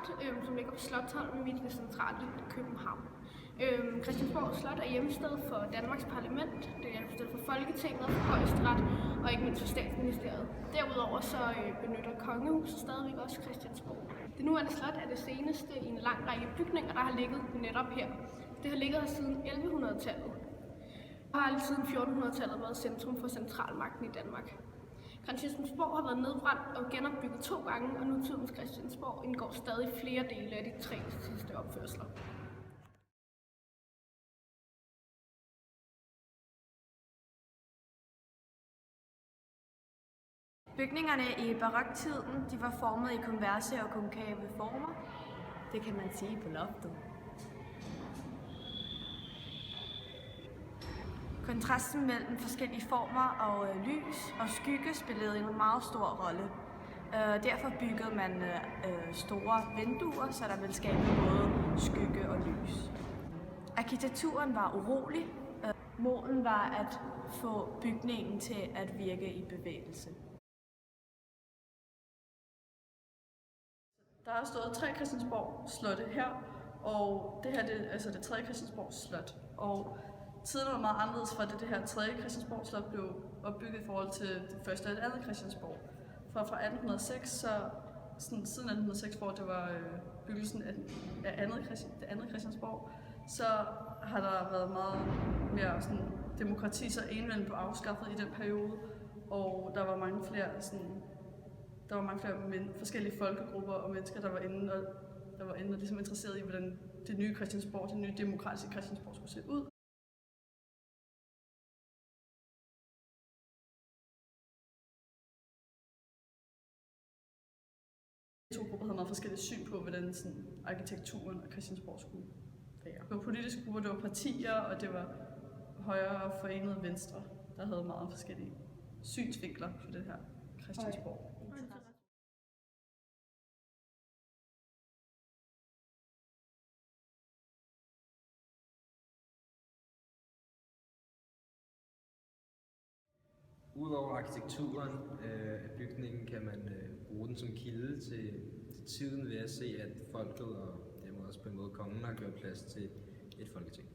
Slot, som ligger på Slotsholmen midt i det centrale København. Christiansborg Slot er hjemsted for Danmarks parlament, det er hjemsted for Folketinget, for Højesteret og ikke mindst for Statsministeriet. Derudover så benytter kongehuset stadigvæk også Christiansborg. Det nuværende slot er det seneste i en lang række bygninger, der har ligget netop her. Det har ligget her siden 1100-tallet og har siden 1400-tallet været centrum for centralmagten i Danmark. Christiansborg har været nedbrændt og genopbygget 2 gange, og nutidens Christiansborg indgår stadig flere dele af de 3 sidste opførsler. Bygningerne i baroktiden de var formet i konverse og konkave former. Det kan man sige på loftet. Kontrasten mellem forskellige former og lys og skygge spillede en meget stor rolle. Derfor byggede man store vinduer, så der ville skabe både skygge og lys. Arkitekturen var urolig. Målet var at få bygningen til at virke i bevægelse. Der har stået 3 Christiansborg slotte her, og det her det er det 3. Christiansborg slot. Og tiden var meget anderledes fra det her 3. Christiansborg slot blev opbygget i forhold til det første og det andet Christiansborg. Fra 1806, så siden 1806, hvor det var byggelsen af det andet Christiansborg, så har der været meget mere demokrati, så enevælden blev afskaffet i den periode, og der var mange flere forskellige folkegrupper og mennesker, der var inde og ligesom interesseret i, hvordan det nye Christiansborg, det nye demokratiske Christiansborg skulle se ud. De 2 grupper havde meget forskellige syn på, hvordan arkitekturen og Christiansborg skulle være. Det var politiske grupper, det var partier, og det var højre forenede venstre, der havde meget forskellige synsvinkler på det her Christiansborg. Udover arkitekturen af bygningen kan man bruge den som kilde til tiden ved at se, at folket og dermed også på en måde kongen har gjort plads til et folketing.